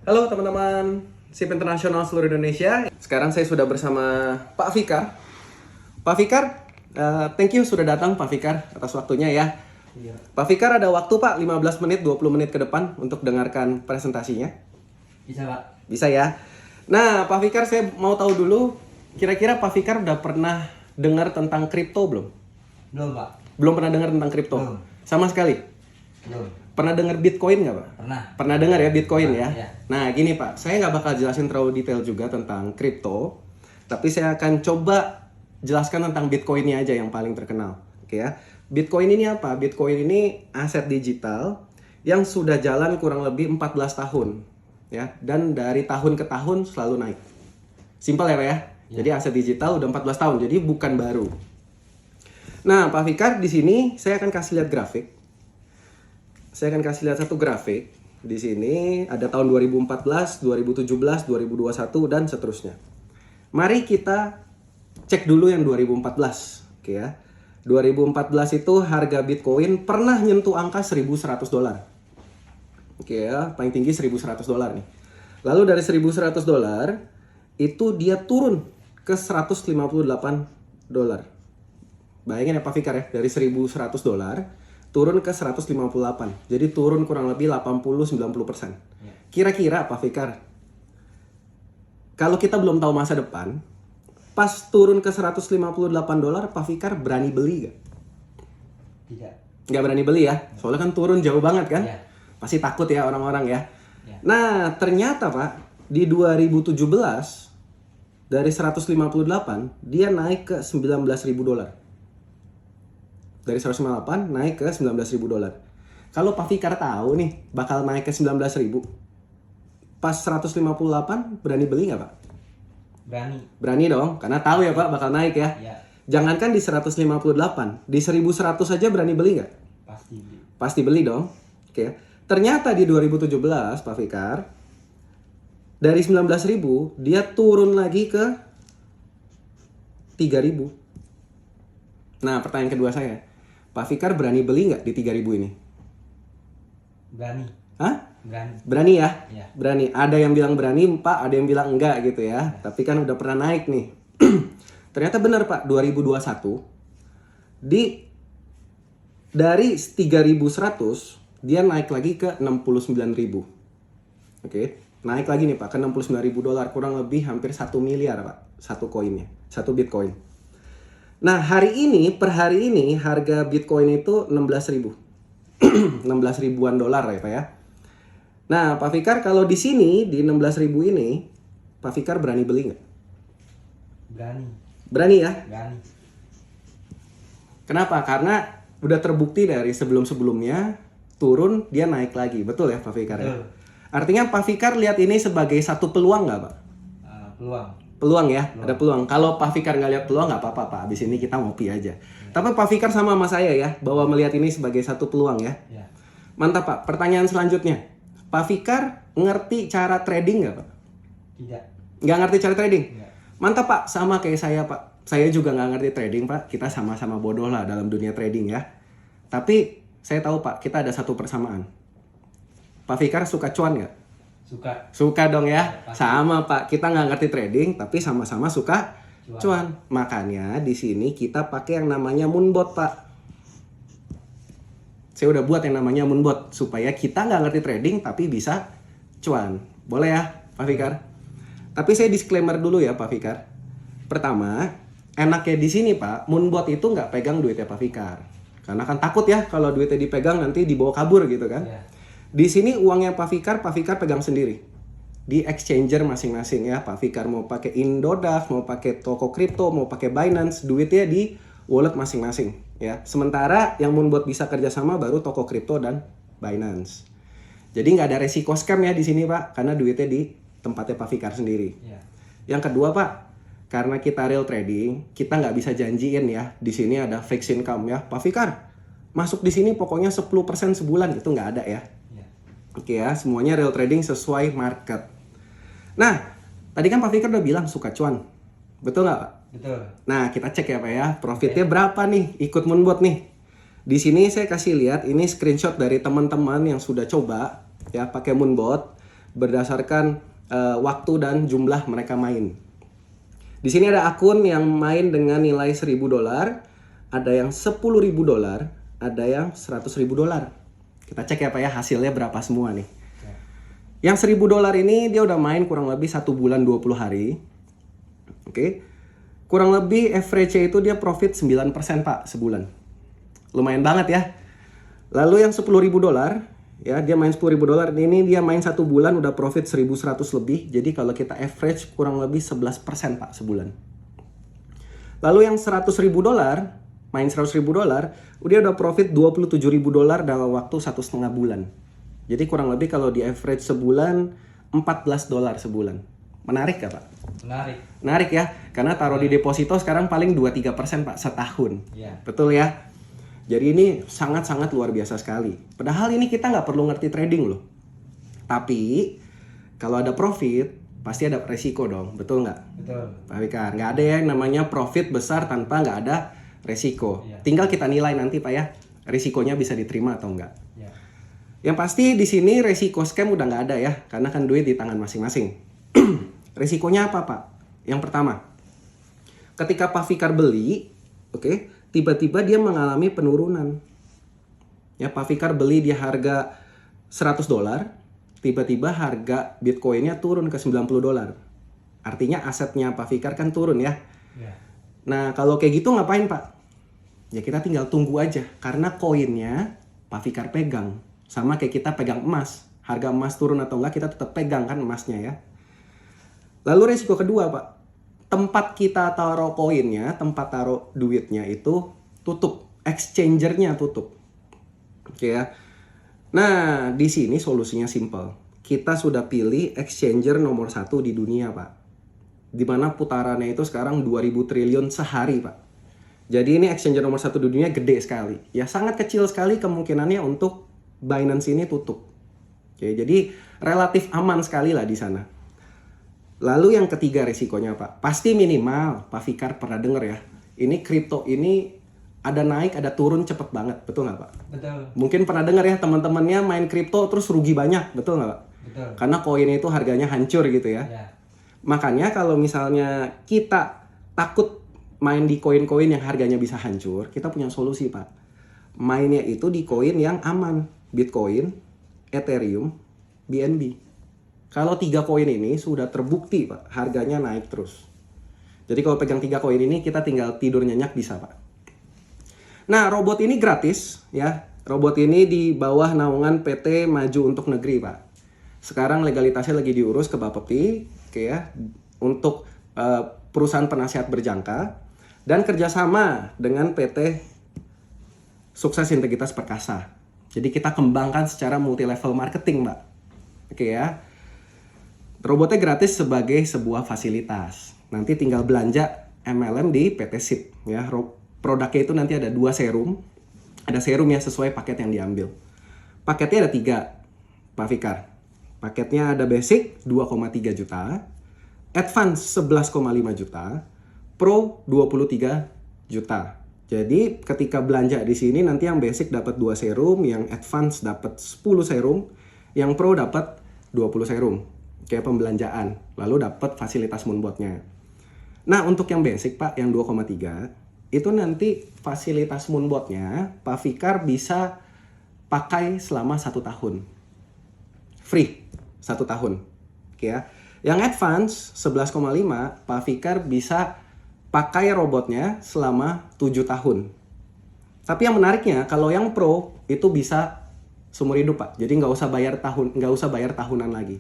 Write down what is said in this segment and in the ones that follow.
Halo teman-teman SIP Internasional seluruh Indonesia. Sekarang saya sudah bersama Pak Fikar. Pak Fikar, thank you sudah datang Pak Fikar atas waktunya ya. Iya. Pak Fikar ada waktu Pak 15 menit, 20 menit ke depan untuk dengarkan presentasinya. Bisa, Pak. Bisa ya. Nah Pak Fikar, saya mau tahu dulu, kira-kira Pak Fikar udah pernah dengar tentang kripto belum? Belum, Pak. Belum pernah dengar tentang kripto? Belum. Sama sekali? Belum. Pernah dengar Bitcoin nggak Pak? Pernah. Pernah dengar ya Bitcoin ya? Iya. Nah gini Pak, saya nggak bakal jelasin terlalu detail juga tentang kripto, tapi saya akan coba jelaskan tentang Bitcoinnya aja yang paling terkenal. Oke ya, Bitcoin ini apa? Bitcoin ini aset digital yang sudah jalan kurang lebih 14 tahun ya, dan dari tahun ke tahun selalu naik. Simpel ya Pak ya? Iya. Jadi aset digital udah 14 tahun, jadi bukan baru. Nah Pak Fikar, di sini saya akan kasih lihat grafik. Saya akan kasih lihat satu grafik. Di sini ada tahun 2014, 2017, 2021 dan seterusnya. Mari kita cek dulu yang 2014. Oke ya. 2014 itu harga Bitcoin pernah nyentuh angka $1.100. Oke ya, paling tinggi $1.100 nih. Lalu dari $1.100 itu dia turun ke $158. Bayangin ya Pak Fikar ya, dari $1.100 turun ke 158. Jadi turun kurang lebih 80-90%. Kira-kira Pak Fikar, kalau kita belum tahu masa depan, pas turun ke $158, Pak Fikar berani beli gak? Tidak. Nggak berani beli ya? Soalnya kan turun jauh banget kan? Iya. Pasti takut ya orang-orang ya. Iya. Nah, ternyata Pak, di 2017 dari 158 dia naik ke $19.000. Dari 158 naik ke $19.000. Kalau Pak Fikar tahu nih bakal naik ke 19.000, pas 158 berani beli nggak Pak? Berani. Berani dong, karena tahu ya Pak bakal naik ya. Iya. Jangankan di 158, di 1.100 saja berani beli nggak? Pasti. Pasti beli dong. Oke. Ternyata di 2017 Pak Fikar, dari 19.000 dia turun lagi ke 3.000. Nah pertanyaan kedua saya, Pak Fikar berani beli nggak di 3.000 ini? Berani. Hah? Berani. Berani ya? Iya. Berani. Ada yang bilang berani Pak, ada yang bilang enggak gitu ya. Tapi kan udah pernah naik nih. Ternyata benar Pak, 2021 dari 3.100 dia naik lagi ke 69.000. Oke, naik lagi nih Pak ke $69.000, kurang lebih hampir 1 miliar Pak satu koinnya, satu Bitcoin. Nah, per hari ini harga Bitcoin itu 16.000. 16 ribuan dolar ya Pak ya. Nah, Pak Fikar kalau di sini di 16.000 ini, Pak Fikar berani beli nggak? Berani. Berani ya? Berani. Kenapa? Karena udah terbukti dari sebelum-sebelumnya turun dia naik lagi. Betul ya Pak Fikar ya? Betul. Artinya Pak Fikar lihat ini sebagai satu peluang nggak Pak? Peluang. Peluang ya, ada peluang. Kalau Pak Fikar nggak lihat peluang nggak apa-apa Pak. Abis ini kita ngopi aja. Tapi Pak Fikar sama saya ya, bahwa melihat ini sebagai satu peluang ya. Iya. Mantap Pak. Pertanyaan selanjutnya, Pak Fikar ngerti cara trading nggak Pak? Tidak. Nggak ngerti cara trading? Iya. Mantap Pak, sama kayak saya Pak. Saya juga nggak ngerti trading Pak. Kita sama-sama bodoh lah dalam dunia trading ya. Tapi saya tahu Pak, kita ada satu persamaan. Pak Fikar suka cuan nggak? Suka. Suka dong ya. Pasti. Sama Pak, kita nggak ngerti trading tapi sama-sama suka cuan. Makanya di sini kita pakai yang namanya Moonbot Pak. Saya udah buat yang namanya Moonbot supaya kita nggak ngerti trading tapi bisa cuan. Boleh ya Pak Fikar? Tapi saya disclaimer dulu ya Pak Fikar. Pertama, enaknya di sini Pak, Moonbot itu nggak pegang duitnya Pak Fikar. Karena kan takut ya kalau duitnya dipegang nanti dibawa kabur gitu kan. Iya. Di sini uangnya Pak Fikar pegang sendiri. Di exchanger masing-masing ya. Pak Fikar mau pakai Indodax, mau pakai toko kripto, mau pakai Binance, duitnya di wallet masing-masing ya. Sementara yang Moonbot bisa kerjasama baru toko kripto dan Binance. Jadi nggak ada resiko scam ya di sini Pak, karena duitnya di tempatnya Pak Fikar sendiri. Iya. Yang kedua Pak, karena kita real trading, kita nggak bisa janjiin ya. Di sini ada fixed income ya. Pak Fikar, masuk di sini pokoknya 10% sebulan, itu nggak ada ya. Oke ya, semuanya real trading sesuai market. Nah, tadi kan Pak Fikar udah bilang suka cuan. Betul nggak Pak? Betul. Nah, kita cek ya Pak ya. Profitnya berapa nih ikut Moonbot nih? Di sini saya kasih lihat ini screenshot dari teman-teman yang sudah coba ya pakai Moonbot. berdasarkan waktu dan jumlah mereka main. Di sini ada akun yang main dengan nilai $1.000, ada yang $10.000, ada yang $100.000. Kita cek ya Pak ya, hasilnya berapa semua nih. Yang $1.000 ini dia udah main kurang lebih 1 bulan 20 hari. Oke. Kurang lebih average-nya itu dia profit 9% Pak sebulan. Lumayan banget ya. Lalu yang $10.000, ya dia main $10.000, ini dia main 1 bulan udah profit 1.100 lebih. Jadi kalau kita average kurang lebih 11% Pak sebulan. Lalu yang $100.000 main $100.000, dia udah profit $27.000 dalam waktu 1,5 bulan. Jadi kurang lebih kalau di average sebulan $14 sebulan. Menarik gak Pak? Menarik. Menarik ya, karena taruh di deposito sekarang paling 2-3% Pak setahun. Iya. Betul ya? Jadi ini sangat-sangat luar biasa sekali. Padahal ini kita nggak perlu ngerti trading loh. Tapi kalau ada profit, pasti ada resiko dong. Betul nggak? Betul. Pak Fikar, nggak ada yang namanya profit besar tanpa nggak ada resiko. Iya. Tinggal kita nilai nanti Pak ya, resikonya bisa diterima atau enggak. Iya. Yang pasti di sini resiko scam udah nggak ada ya, karena kan duit di tangan masing-masing. Resikonya apa Pak? Yang pertama, ketika Pak Fikar beli, oke, tiba-tiba dia mengalami penurunan. Ya, Pak Fikar beli di harga $100, tiba-tiba harga Bitcoinnya turun ke $90. Artinya asetnya Pak Fikar kan turun ya. Iya. Nah, kalau kayak gitu ngapain Pak? Ya kita tinggal tunggu aja, karena koinnya Pak Fikar pegang. Sama kayak kita pegang emas. Harga emas turun atau enggak, kita tetap pegang kan emasnya ya. Lalu resiko kedua Pak, tempat kita taruh koinnya, tempat taruh duitnya itu tutup, exchangernya tutup. Oke ya. Nah, di sini solusinya simple. Kita sudah pilih exchanger nomor 1 di dunia Pak. Dimana putarannya itu sekarang 2.000 triliun sehari Pak. Jadi ini exchanger nomor 1 di dunia, gede sekali. Ya sangat kecil sekali kemungkinannya untuk Binance ini tutup. Oke, jadi relatif aman sekali lah di sana. Lalu yang ketiga resikonya Pak, pasti minimal Pak Fikar pernah dengar ya, ini kripto ini ada naik ada turun cepet banget, betul nggak Pak? Betul. Mungkin pernah dengar ya teman-temannya main kripto terus rugi banyak, betul nggak Pak? Betul. Karena koin itu harganya hancur gitu ya. Iya. Makanya kalau misalnya kita takut main di koin-koin yang harganya bisa hancur, kita punya solusi Pak. Mainnya itu di koin yang aman, Bitcoin, Ethereum, BNB. Kalau 3 koin ini sudah terbukti Pak, harganya naik terus. Jadi kalau pegang 3 koin ini kita tinggal tidur nyenyak bisa Pak. Nah, robot ini gratis ya. Robot ini di bawah naungan PT Maju Untuk Negeri Pak. Sekarang legalitasnya lagi diurus ke Bapepti, oke ya, untuk perusahaan penasihat berjangka dan kerjasama dengan PT Sukses Integritas Perkasa. Jadi kita kembangkan secara multi level marketing Mbak. Oke ya. Robotnya gratis sebagai sebuah fasilitas. Nanti tinggal belanja MLM di PT SIP ya. Produknya itu nanti ada 2 serum. Ada serum yang sesuai paket yang diambil. Paketnya ada 3, Pak Fikar. Paketnya ada basic 2,3 juta, advance 11,5 juta, pro 23 juta. Jadi ketika belanja di sini nanti yang basic dapat 2 serum, yang advance dapat 10 serum, yang pro dapat 20 serum. Kayak pembelanjaan, lalu dapat fasilitas moonbotnya. Nah untuk yang basic Pak, yang 2,3 itu nanti fasilitas moonbotnya Pak Fikar bisa pakai selama 1 tahun, free 1 tahun. Oke ya. Yang advance 11,5 Pak Fikar bisa pakai robotnya selama 7 tahun. Tapi yang menariknya kalau yang pro itu bisa seumur hidup Pak, jadi nggak usah bayar tahunan lagi.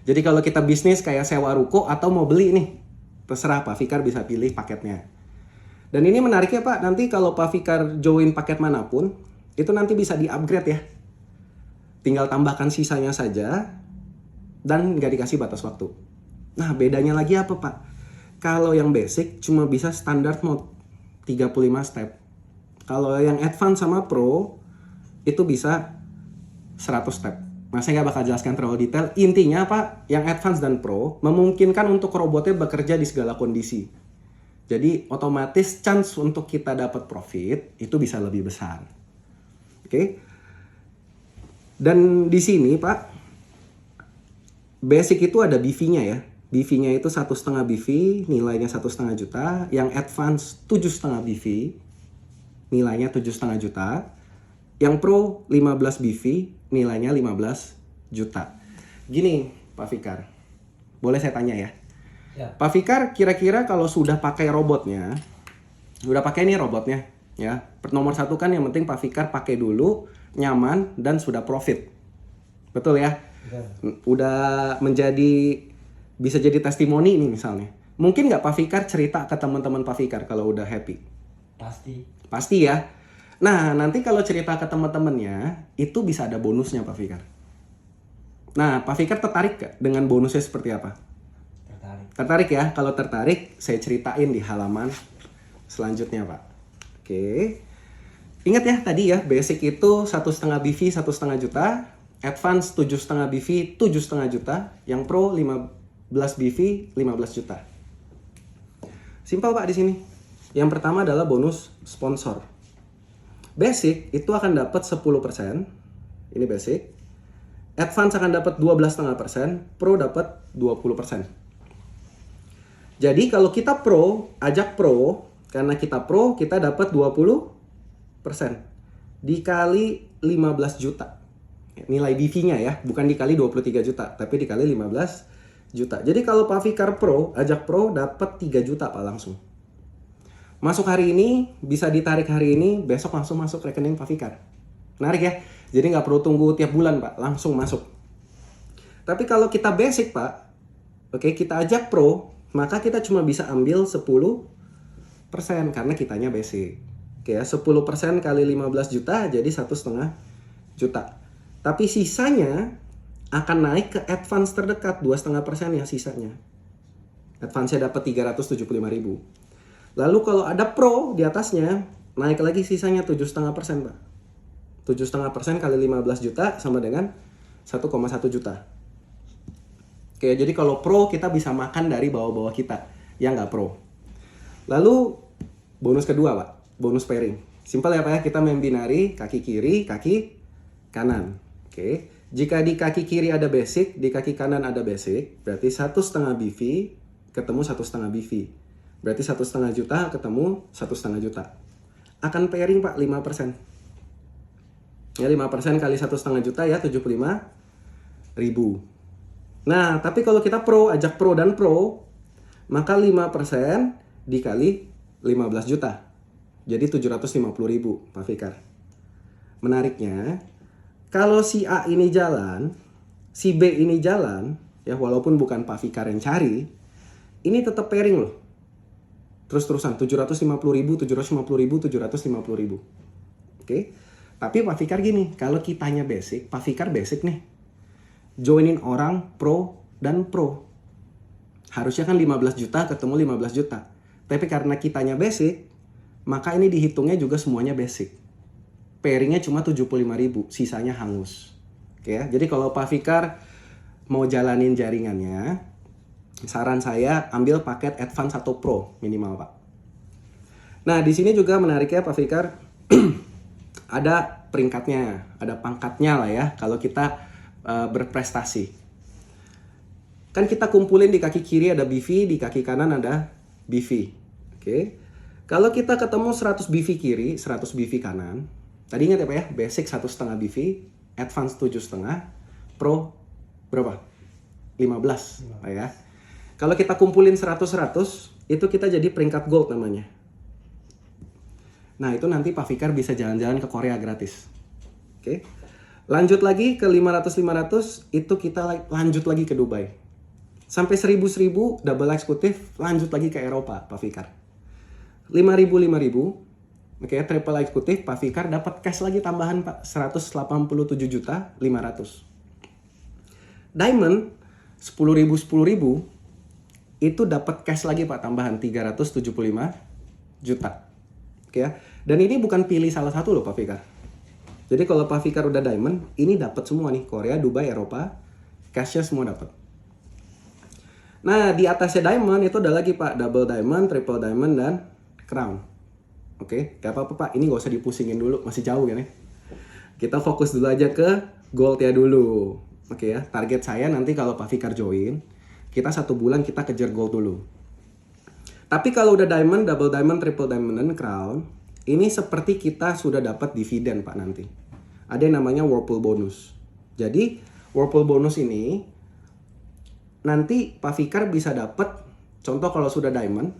Jadi kalau kita bisnis kayak sewa ruko atau mau beli nih, terserah Pak Fikar bisa pilih paketnya. Dan ini menariknya Pak, nanti kalau Pak Fikar join paket manapun, itu nanti bisa di-upgrade ya. Tinggal tambahkan sisanya saja, dan nggak dikasih batas waktu. Nah bedanya lagi apa Pak? Kalau yang basic cuma bisa standard mode, 35 step. Kalau yang advance sama pro, itu bisa 100 step. Nah, saya nggak bakal jelaskan terlalu detail. Intinya Pak, yang advance dan pro memungkinkan untuk robotnya bekerja di segala kondisi. Jadi otomatis chance untuk kita dapat profit itu bisa lebih besar. Oke. Dan di sini Pak, basic itu ada BV-nya ya. BV-nya itu 1,5 BV, nilainya 1,5 juta. Yang advance 7,5 BV, nilainya 7,5 juta. Yang pro 15 BV, nilainya 15 juta. Gini Pak Fikar, boleh saya tanya ya? Ya. Pak Fikar, kira-kira kalau sudah pakai robotnya, udah pakai nih robotnya, ya. Nomor satu kan yang penting Pak Fikar pakai dulu, nyaman dan sudah profit, betul ya? Betul. Udah menjadi, bisa jadi testimoni nih misalnya. Mungkin nggak Pak Fikar cerita ke teman-teman Pak Fikar kalau udah happy? Pasti. Pasti ya. Nah, nanti kalau cerita ke teman-temannya, itu bisa ada bonusnya Pak Fikar. Nah, Pak Fikar tertarik gak dengan bonusnya seperti apa? Tertarik. Tertarik ya? Kalau tertarik, saya ceritain di halaman selanjutnya, Pak. Oke. Ingat ya tadi ya, basic itu 1,5 BV 1,5 juta, advance 7,5 BV 7,5 juta, yang pro 15 BV 15 juta. Simpel Pak di sini. Yang pertama adalah bonus sponsor. Basic itu akan dapat 10%. Ini basic. Advance akan dapat 12,5%, pro dapat 20%. Jadi kalau kita pro, ajak pro, karena kita pro, kita dapat 20% dikali 15 juta. Nilai BV-nya ya, bukan dikali 23 juta, tapi dikali 15 juta. Jadi kalau Pak Fikar pro, ajak pro dapat 3 juta Pak langsung. Masuk hari ini, bisa ditarik hari ini, besok langsung masuk rekening Pak Fikar. Menarik ya? Jadi nggak perlu tunggu tiap bulan Pak, langsung masuk. Tapi kalau kita basic Pak, oke, kita ajak pro, maka kita cuma bisa ambil 10% karena kitanya basic. Oke ya, 10% kali 15 juta jadi 1,5 juta. Tapi sisanya akan naik ke advance terdekat, 2,5% ya sisanya. Advance-nya dapat 375.000. Lalu kalau ada pro di atasnya, naik lagi sisanya 7,5% Pak. 7,5% kali 15 juta sama dengan 1,1 juta. Oke, jadi kalau pro kita bisa makan dari bawah-bawah kita yang nggak pro. Lalu bonus kedua Pak, bonus pairing. Simpel ya Pak ya, kita main binari, kaki kiri, kaki kanan. Oke, jika di kaki kiri ada basic, di kaki kanan ada basic, berarti 1,5 BV ketemu 1,5 BV. Berarti 1,5 juta ketemu 1,5 juta. Akan pairing Pak 5%. Ya 5% kali 1,5 juta ya 75.000. Nah, tapi kalau kita pro, ajak pro dan pro, maka 5% dikali 15 juta. Jadi 750.000 Pak Fikar. Menariknya, kalau si A ini jalan, si B ini jalan, ya walaupun bukan Pak Fikar yang cari, ini tetap pairing loh. Terus-terusan 750.000, 750.000, 750.000. Oke. Tapi Pak Fikar gini, kalau kitanya basic, Pak Fikar basic nih. Joinin orang pro dan pro. Harusnya kan 15 juta ketemu 15 juta. Tapi karena kitanya basic, maka ini dihitungnya juga semuanya basic. Pairingnya cuma 75.000, sisanya hangus. Oke ya, jadi kalau Pak Fikar mau jalanin jaringannya, saran saya ambil paket advance atau pro minimal Pak. Nah di sini juga menariknya Pak Fikar, ada peringkatnya, ada pangkatnya lah ya kalau kita berprestasi. Kan kita kumpulin di kaki kiri ada BV, di kaki kanan ada BV. Oke. Kalau kita ketemu 100 BV kiri, 100 BV kanan, tadi ingat ya Pak ya, basic 1,5 BV, advance 7,5, pro berapa? 15 Pak ya. Kalau kita kumpulin 100-100, itu kita jadi peringkat gold namanya. Nah itu nanti Pak Fikar bisa jalan-jalan ke Korea gratis. Oke. Lanjut lagi ke 500-500, itu kita lanjut lagi ke Dubai. Sampai 1.000 double eksekutif, lanjut lagi ke Eropa Pak Fikar. 5.000, oke, triple eksekutif, Pak Fikar dapat cash lagi tambahan Pak, 187.500.000. Diamond 10.000 itu dapat cash lagi Pak tambahan 375 juta. Oke ya. Dan ini bukan pilih salah satu loh Pak Fikar. Jadi kalau Pak Fikar udah diamond, ini dapat semua nih, Korea, Dubai, Eropa, cashnya semua dapat. Nah, di atasnya diamond itu ada lagi Pak, double diamond, triple diamond, dan crown. Oke, gak apa-apa Pak, ini gak usah dipusingin dulu, masih jauh kan ya. Kita fokus dulu aja ke gold ya dulu. Oke ya, target saya nanti kalau Pak Fikar join, kita 1 bulan kita kejar gold dulu. Tapi kalau udah diamond, double diamond, triple diamond, dan crown, ini seperti kita sudah dapat dividen Pak nanti. Ada yang namanya whirlpool bonus. Jadi whirlpool bonus ini nanti Pak Fikar bisa dapat, contoh kalau sudah diamond,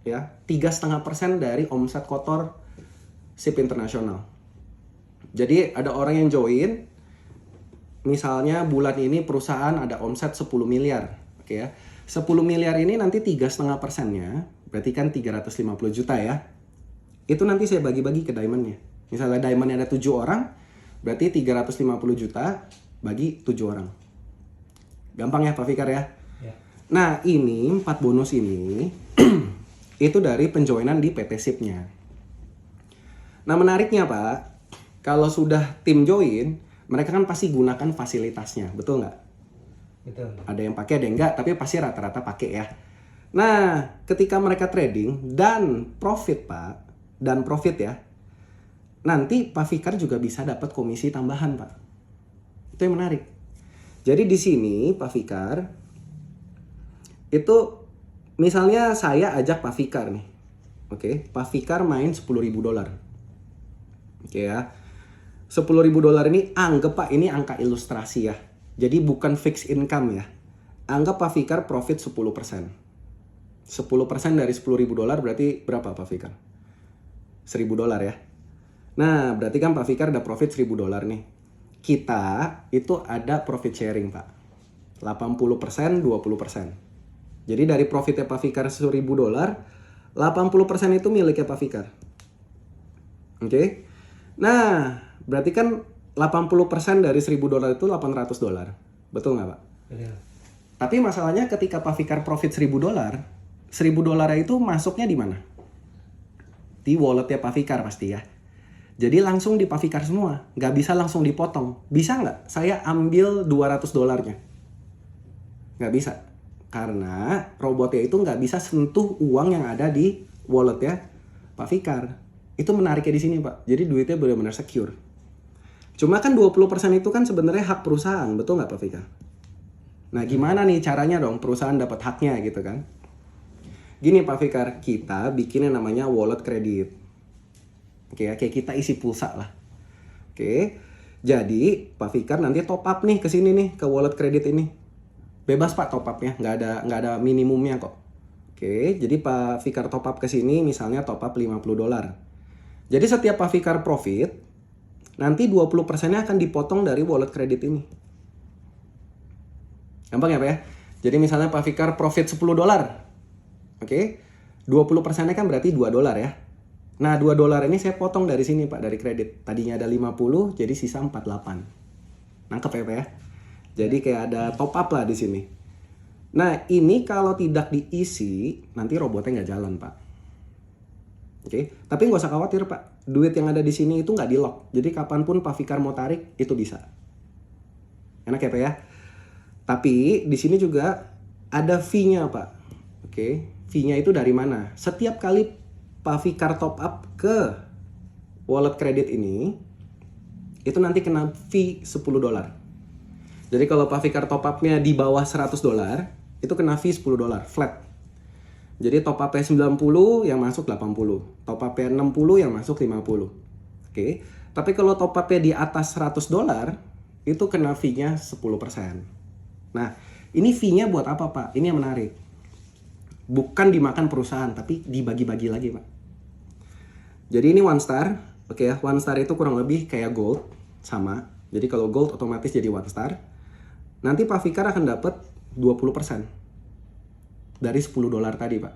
ya 3,5% dari omset kotor SIP internasional. Jadi ada orang yang join, misalnya bulan ini perusahaan ada omset 10 miliar, oke ya. 10 miliar ini nanti 3,5%-nya, berarti kan 350 juta ya. Itu nanti saya bagi-bagi ke diamondnya. Misalnya diamondnya ada 7 orang, berarti 350 juta bagi 7 orang. Gampang ya Pak Fikar ya? Ya. Nah ini 4 bonus ini, itu dari penjoinan di PT SIP-nya. Nah menariknya Pak, kalau sudah tim join, mereka kan pasti gunakan fasilitasnya, betul nggak? Betul. Ada yang pakai, ada yang enggak, tapi pasti rata-rata pakai ya. Nah, ketika mereka trading dan profit Pak, dan profit ya, nanti Pak Fikar juga bisa dapat komisi tambahan Pak. Itu yang menarik. Jadi di sini Pak Fikar, itu misalnya saya ajak Pak Fikar nih. Oke, Pak Fikar main $10.000. Oke ya. $10.000 ini anggap Pak, ini angka ilustrasi ya. Jadi bukan fixed income ya. Anggap Pak Fikar profit 10%. 10% dari $10.000 berarti berapa Pak Fikar? $1.000 ya. Nah, berarti kan Pak Fikar udah profit $1.000 nih. Kita itu ada profit sharing Pak. 80%, 20%. Jadi dari profitnya Pak Fikar $1.000, 80% itu miliknya Pak Fikar. Oke. Nah, berarti kan 80% dari $1.000 itu $800. Betul nggak Pak? Betul. Tapi masalahnya ketika Pak Fikar profit $1.000, $1.000 itu masuknya di mana? Di walletnya Pak Fikar pasti ya. Jadi langsung di Pak Fikar semua. Nggak bisa langsung dipotong. Bisa nggak saya ambil $200-nya? Nggak bisa. Karena robotnya itu nggak bisa sentuh uang yang ada di walletnya Pak Fikar. Itu menariknya di sini Pak. Jadi duitnya benar-benar secure. Cuma kan 20% itu kan sebenarnya hak perusahaan, betul nggak Pak Fikar? Nah gimana nih caranya dong perusahaan dapat haknya gitu kan? Gini Pak Fikar, kita bikin yang namanya wallet kredit. Oke ya, kayak kita isi pulsa lah. Oke, jadi Pak Fikar nanti top up nih ke sini nih, ke wallet kredit ini. Bebas Pak top upnya, nggak ada minimumnya kok. Oke, jadi Pak Fikar top up ke sini misalnya top up $50. Jadi setiap Pak Fikar profit, nanti 20%-nya akan dipotong dari wallet kredit ini. Gampang ya Pak ya? Jadi misalnya Pak Fikar profit $10. Oke? 20%-nya kan berarti $2 ya. Nah, $2 ini saya potong dari sini Pak, dari kredit. Tadinya ada 50, jadi sisa 48. Nangkep ya Pak ya? Jadi kayak ada top up lah di sini. Nah, ini kalau tidak diisi, nanti robotnya nggak jalan Pak. Oke, tapi nggak usah khawatir Pak. Duit yang ada di sini itu nggak di lock. Jadi kapanpun Pak Fikar mau tarik itu bisa. Enak ya Pak ya. Tapi di sini juga ada fee-nya Pak. Oke, fee-nya itu dari mana? Setiap kali Pak Fikar top up ke wallet kredit ini, itu nanti kena fee $10. Jadi kalau Pak Fikar top up-nya di bawah $100, itu kena fee $10 flat. Jadi top up-nya 90 yang masuk 80. Top up-nya 60 yang masuk 50. Oke. Tapi kalau top up-nya di atas $100, itu kena fee-nya 10%. Nah, ini fee-nya buat apa Pak? Ini yang menarik. Bukan dimakan perusahaan, tapi dibagi-bagi lagi Pak. Jadi ini one star. Oke ya, one star itu kurang lebih kayak gold. Sama. Jadi kalau gold otomatis jadi one star. Nanti Pak Fikar akan dapat 20%. Dari $10 tadi Pak.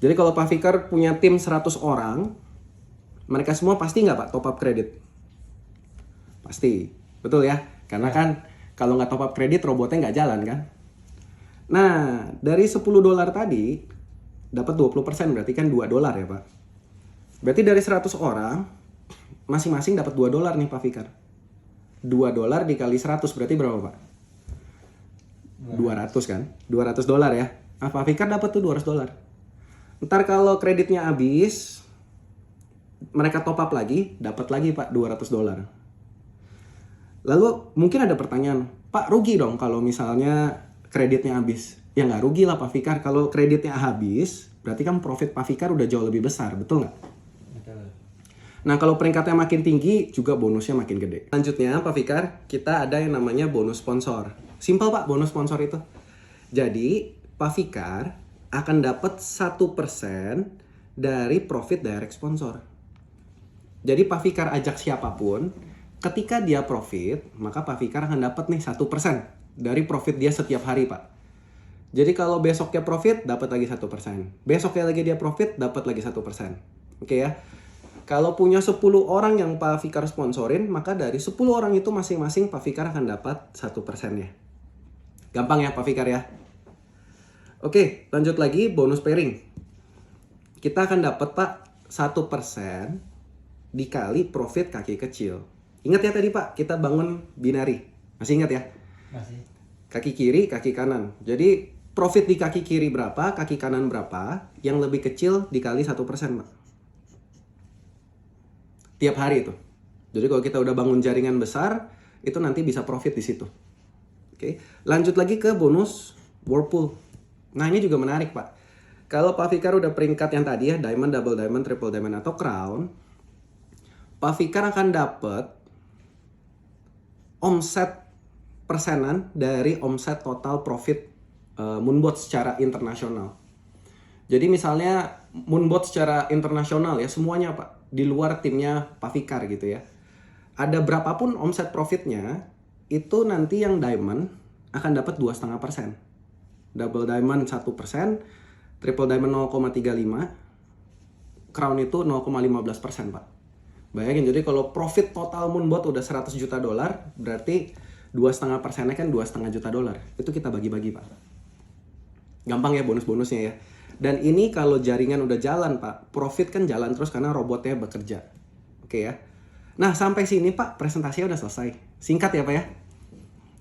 Jadi kalau Pak Fikar punya tim 100 orang, mereka semua pasti nggak Pak top up kredit? Pasti, betul ya? Karena kan kalau nggak top up kredit robotnya nggak jalan kan? Nah, dari $10 tadi dapat 20% berarti kan $2 ya Pak. Berarti dari 100 orang masing-masing dapat $2 nih Pak Fikar. $2 dikali 100 berarti berapa Pak? 200 kan? $200 ya. Nah, Pak Fikar dapat tuh $200. Ntar kalau kreditnya habis, mereka top up lagi, dapat lagi Pak $200. Lalu mungkin ada pertanyaan, Pak rugi dong kalau misalnya kreditnya habis. Ya nggak rugi lah Pak Fikar, kalau kreditnya habis berarti kan profit Pak Fikar udah jauh lebih besar, betul nggak? Betul. Nah kalau peringkatnya makin tinggi juga bonusnya makin gede. Selanjutnya Pak Fikar, kita ada yang namanya bonus sponsor. Simpel Pak bonus sponsor itu. Jadi Pak Fikar akan dapat 1% dari profit direct sponsor. Jadi Pak Fikar ajak siapapun, ketika dia profit, maka Pak Fikar akan dapat nih 1% dari profit dia setiap hari Pak. Jadi kalau besoknya profit, dapat lagi 1%. Besoknya lagi dia profit, dapat lagi 1%. Oke ya. Kalau punya 10 orang yang Pak Fikar sponsorin, maka dari 10 orang itu masing-masing Pak Fikar akan dapat 1%-nya. Gampang ya Pak Fikar ya. Oke, lanjut lagi bonus pairing. Kita akan dapat Pak 1% dikali profit kaki kecil. Ingat ya tadi Pak, kita bangun binary. Masih ingat ya? Masih. Kaki kiri, kaki kanan. Jadi profit di kaki kiri berapa, kaki kanan berapa, yang lebih kecil dikali 1% Pak. Tiap hari itu. Jadi kalau kita udah bangun jaringan besar, itu nanti bisa profit di situ. Oke, lanjut lagi ke bonus Whirlpool. Nah ini juga menarik Pak. Kalau Pak Fikar udah peringkat yang tadi ya, Diamond, Double Diamond, Triple Diamond, atau Crown, Pak Fikar akan dapat omset persenan dari omset total profit Moonbot secara internasional. Jadi misalnya Moonbot secara internasional ya, semuanya Pak, di luar timnya Pak Fikar gitu ya. Ada berapapun omset profitnya, itu nanti yang Diamond akan dapat 2,5%. Double Diamond 1%, Triple Diamond 0,35%, Crown itu 0,15% Pak. Bayangin, jadi kalau profit total Moonbot udah 100 juta dolar, berarti 2,5%-nya kan 2,5 juta dolar. Itu kita bagi-bagi Pak. Gampang ya bonus-bonusnya ya. Dan ini kalau jaringan udah jalan Pak, profit kan jalan terus karena robotnya bekerja. Oke ya. Nah sampai sini Pak, presentasinya udah selesai. Singkat ya Pak ya.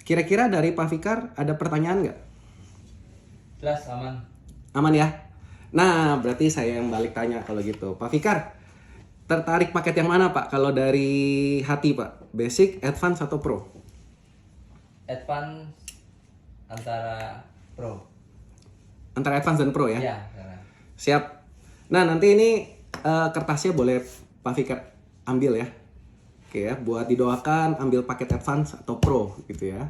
Kira-kira dari Pak Fikar ada pertanyaan nggak? Jelas, aman. Aman ya? Nah berarti saya yang balik tanya kalau gitu. Pak Fikar, tertarik paket yang mana Pak? Kalau dari hati Pak, basic, advance atau pro? Advance antara pro. Antara advance dan pro ya? Iya, karena. Siap. Nah nanti ini kertasnya boleh Pak Fikar ambil ya. Oke ya, buat didoakan ambil paket advance atau pro gitu ya.